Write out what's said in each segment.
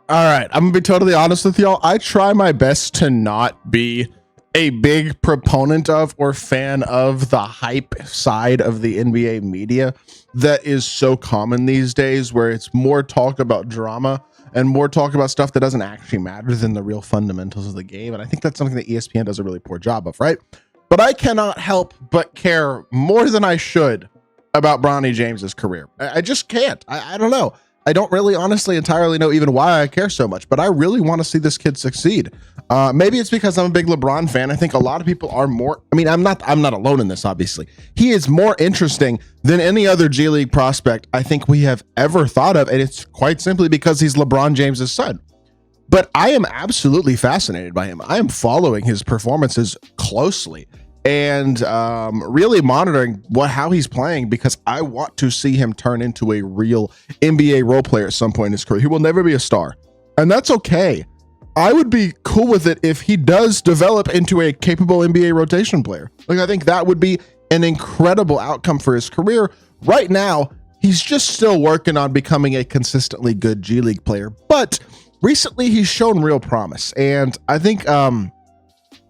All right, I'm gonna be totally honest with y'all. I try my best to not be a big proponent of or fan of the hype side of the NBA media that is so common these days, where it's more talk about drama and more talk about stuff that doesn't actually matter than the real fundamentals of the game. And I think that's something that ESPN does a really poor job of, right? But I cannot help but care more than I should about Bronny James's career. I just can't. I don't know. I don't really honestly entirely know even why I care so much, but I really want to see this kid succeed. Maybe it's because I'm a big LeBron fan. I think a lot of people are more, I mean, I'm not alone in this, obviously. He is more interesting than any other G League prospect I think we have ever thought of. And it's quite simply because he's LeBron James's son. But I am absolutely fascinated by him. I am following his performances closely and really monitoring how he's playing, because I want to see him turn into a real NBA role player at some point in his career. He will never be a star, and that's okay. I would be cool with it if he does develop into a capable NBA rotation player. Like, I think that would be an incredible outcome for his career. Right now, he's just still working on becoming a consistently good G League player, but recently he's shown real promise, and I think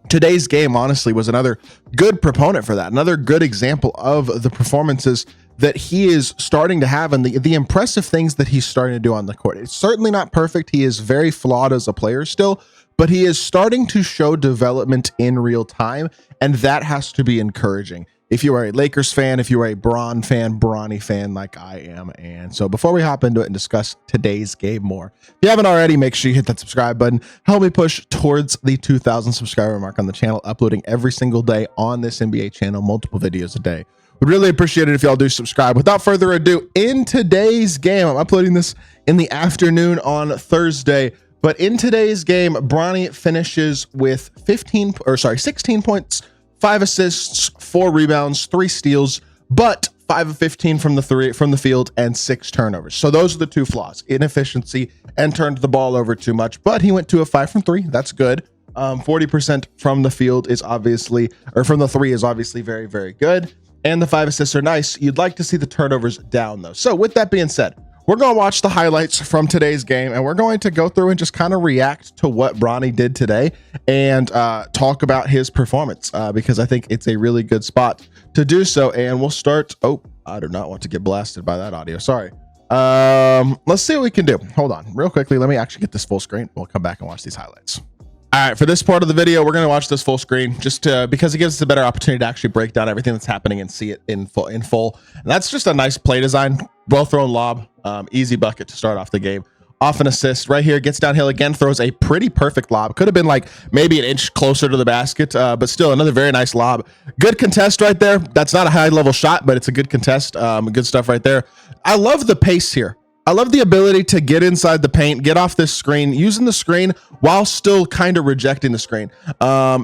today's game, honestly, was another good proponent for that. Another good example of the performances that he is starting to have and the impressive things that he's starting to do on the court. It's certainly not perfect. He is very flawed as a player still, but he is starting to show development in real time, and that has to be encouraging. If you are a Lakers fan, if you are a Bronny fan like I am. And so before we hop into it and discuss today's game more, if you haven't already, make sure you hit that subscribe button. Help me push towards the 2,000 subscriber mark on the channel, uploading every single day on this NBA channel, multiple videos a day. Would really appreciate it if y'all do subscribe. Without further ado, in today's game, I'm uploading this in the afternoon on Thursday, but in today's game, Bronny finishes with 16 points, 5 assists, 4 rebounds, 3 steals, but 5 of 15 from the field and 6 turnovers. So those are the two flaws: inefficiency and turned the ball over too much. But he went 2 of 5 from 3. That's good. 40% from the field is obviously, or from the 3 is obviously very, very good. And the 5 assists are nice. You'd like to see the turnovers down though. So with that being said, we're going to watch the highlights from today's game, and we're going to go through and just kind of react to what Bronny did today and talk about his performance, because I think it's a really good spot to do so. And we'll start. Oh, I do not want to get blasted by that audio. Sorry. Let's see what we can do. Hold on real quickly. Let me actually get this full screen. We'll come back and watch these highlights. All right, for this part of the video, we're going to watch this full screen just because it gives us a better opportunity to actually break down everything that's happening and see it in full. And that's just a nice play design. Well thrown lob, easy bucket to start off the game. Off an assist right here, gets downhill again, throws a pretty perfect lob. Could have been like maybe an inch closer to the basket, but still another very nice lob. Good contest right there. That's not a high level shot, but it's a good contest. Good stuff right there. I love the pace here. I love the ability to get inside the paint, get off this screen, using the screen while still kind of rejecting the screen.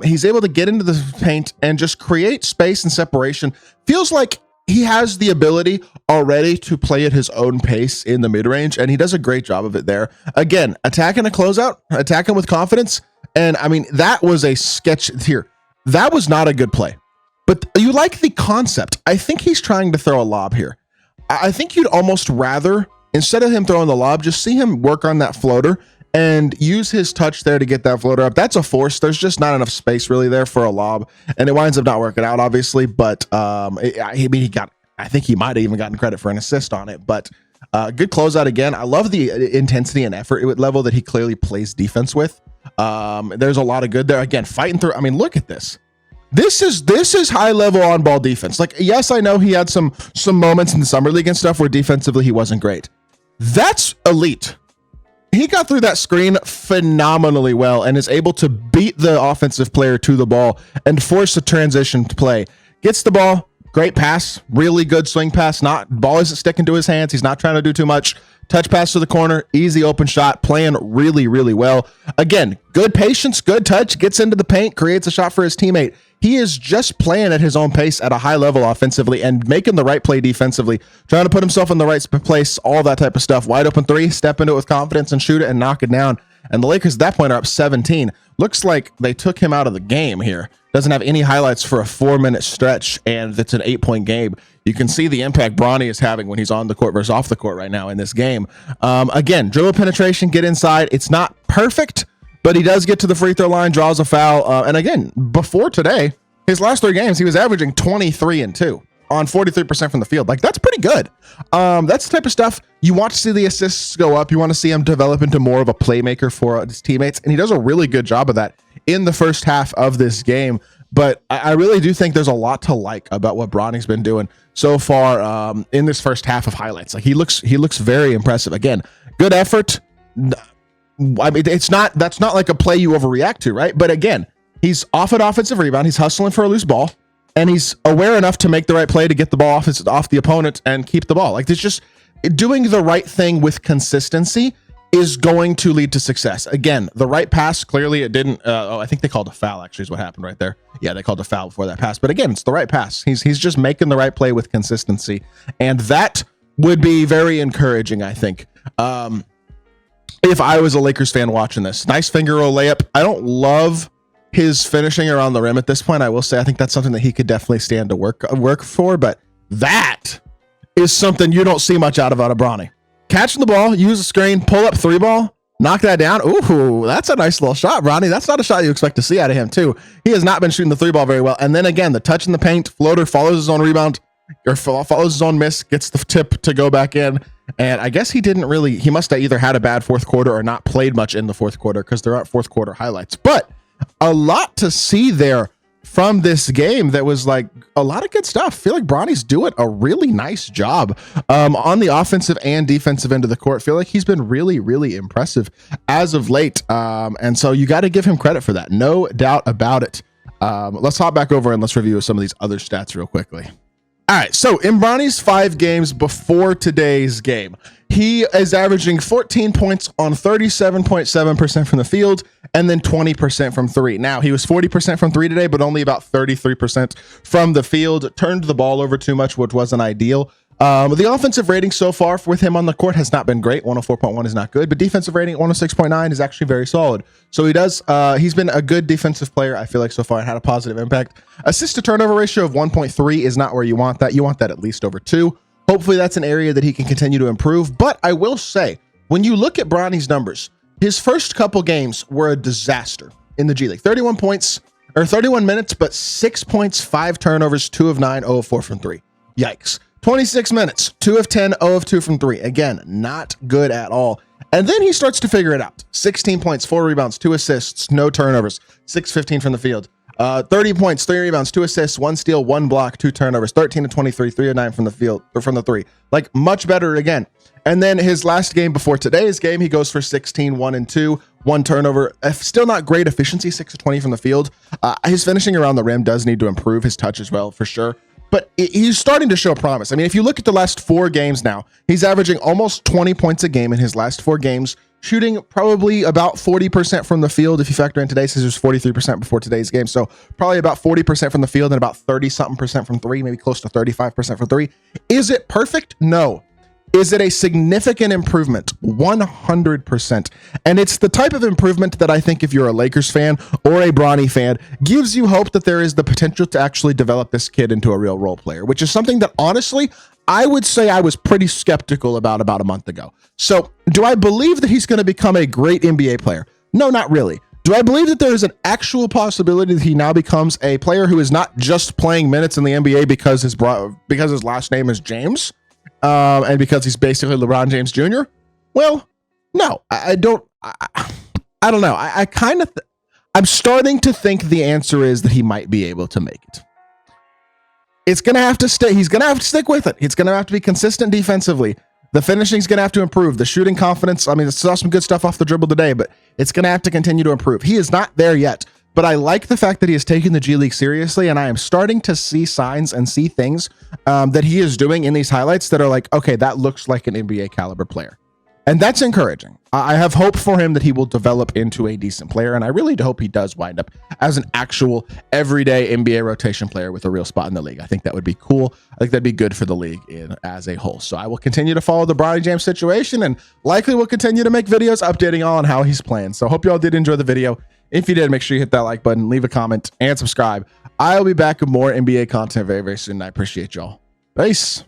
He's able to get into the paint and just create space and separation. Feels like he has the ability already to play at his own pace in the mid-range, and he does a great job of it there. Again, attacking a closeout, attacking with confidence. And I mean, that was a sketch here. That was not a good play, but you like the concept. I think he's trying to throw a lob here. I think you'd almost rather, instead of him throwing the lob, just see him work on that floater and use his touch there to get that floater up. That's a force. There's just not enough space really there for a lob, and it winds up not working out, obviously. But I think he might have even gotten credit for an assist on it. But good closeout again. I love the intensity and effort level that he clearly plays defense with. There's a lot of good there. Again, fighting through. I mean, look at this. This is high level on ball defense. Like, yes, I know he had some moments in the summer league and stuff where defensively he wasn't great. That's elite. He got through that screen phenomenally well and is able to beat the offensive player to the ball and force a transition to play. Gets the ball, great pass, really good swing pass. Ball isn't sticking to his hands. He's not trying to do too much. Touch pass to the corner, easy open shot, playing really, really well. Again, good patience, good touch, gets into the paint, creates a shot for his teammate. He is just playing at his own pace at a high level offensively and making the right play defensively, trying to put himself in the right place, all that type of stuff. Wide open 3, step into it with confidence and shoot it and knock it down. And the Lakers at that point are up 17. Looks like they took him out of the game here. Doesn't have any highlights for a 4-minute stretch, and it's an 8-point game. You can see the impact Bronny is having when he's on the court versus off the court right now in this game. Again, dribble penetration, get inside. It's not perfect, but he does get to the free throw line, draws a foul. And again, before today, his last 3 games, he was averaging 23 and 2 on 43% from the field. Like, that's pretty good. That's the type of stuff you want to see the assists go up. You want to see him develop into more of a playmaker for his teammates. And he does a really good job of that in the first half of this game. But I really do think there's a lot to like about what Bronny's been doing so far in this first half of highlights. Like, he looks very impressive. Again, good effort. I mean, that's not like a play you overreact to, right? But again, he's off an offensive rebound. He's hustling for a loose ball, and he's aware enough to make the right play to get the ball off the opponent and keep the ball. Like, it's just doing the right thing with consistency is going to lead to success. Again, the right pass, clearly it didn't. I think they called a foul, actually, is what happened right there. Yeah, they called a foul before that pass. But again, it's the right pass. He's just making the right play with consistency. And that would be very encouraging, I think. If I was a Lakers fan watching this. Nice finger roll layup. I don't love his finishing around the rim at this point. I will say I think that's something that he could definitely stand to work for. But that is something you don't see much out of Bronny. Catching the ball, use the screen, pull up 3 ball, knock that down. Ooh, that's a nice little shot, Bronny. That's not a shot you expect to see out of him, too. He has not been shooting the 3 ball very well. And then again, the touch in the paint, floater, follows his own rebound, or follows his own miss, gets the tip to go back in. And I guess he must have either had a bad fourth quarter or not played much in the fourth quarter, because there aren't fourth quarter highlights. But a lot to see there from this game that was like a lot of good stuff. I feel like Bronny's doing a really nice job on the offensive and defensive end of the court. I feel like he's been really, really impressive as of late. And so you got to give him credit for that. No doubt about it. Let's hop back over and let's review some of these other stats real quickly. All right, so in Bronny's 5 games before today's game, he is averaging 14 points on 37.7% from the field and then 20% from 3. Now, he was 40% from 3 today, but only about 33% from the field. Turned the ball over too much, which wasn't ideal. The offensive rating so far with him on the court has not been great. 104.1 is not good, but defensive rating 106.9 is actually very solid. So he's been a good defensive player, I feel like, so far, and had a positive impact. Assist to turnover ratio of 1.3 is not where you want that. You want that at least over 2. Hopefully that's an area that he can continue to improve. But I will say, when you look at Bronny's numbers, his first couple games were a disaster in the G League. 31 minutes, but 6 points, 5 turnovers, 2 of 9, 0 of 4 from 3. Yikes. 26 minutes, 2 of 10, 0 of 2 from 3. Again, not good at all. And then he starts to figure it out. 16 points, 4 rebounds, 2 assists, no turnovers, 6-15 from the field. 30 points, 3 rebounds, 2 assists, 1 steal, 1 block, 2 turnovers, 13 to 23, 3 of 9 from the field, or from the 3. Like, much better again. And then his last game before today's game, he goes for 16, 1 and 2, 1 turnover. Still not great efficiency, 6 of 20 from the field. His finishing around the rim does need to improve. His touch as well, for sure. But he's starting to show promise. I mean, if you look at the last 4 games now, he's averaging almost 20 points a game in his last 4 games, shooting probably about 40% from the field. If you factor in today's, it was 43% before today's game. So probably about 40% from the field and about 30-something% from 3, maybe close to 35% from 3. Is it perfect? No. Is it a significant improvement? 100%. And it's the type of improvement that I think if you're a Lakers fan or a Bronny fan, gives you hope that there is the potential to actually develop this kid into a real role player, which is something that honestly, I would say I was pretty skeptical about a month ago. So do I believe that he's going to become a great NBA player? No, not really. Do I believe that there is an actual possibility that he now becomes a player who is not just playing minutes in the NBA because his last name is James? And because he's basically LeBron James Jr.? Well, no, I don't know. I'm starting to think the answer is that he might be able to make it. It's going to have to stay. He's going to have to stick with it. It's going to have to be consistent defensively. The finishing is going to have to improve. The shooting confidence, I mean, I saw some good stuff off the dribble today, but it's going to have to continue to improve. He is not there yet. But I like the fact that he has taken the G League seriously, and I am starting to see signs and see things that he is doing in these highlights that are like, okay, that looks like an NBA caliber player. And that's encouraging. I have hope for him that he will develop into a decent player, and I really hope he does wind up as an actual everyday NBA rotation player with a real spot in the league. I think that would be cool. I think that'd be good for the league as a whole. So I will continue to follow the Bronny James situation, and likely will continue to make videos updating on how he's playing. So I hope you all did enjoy the video. If you did, make sure you hit that like button, leave a comment, and subscribe. I'll be back with more NBA content very, very soon. I appreciate y'all. Peace.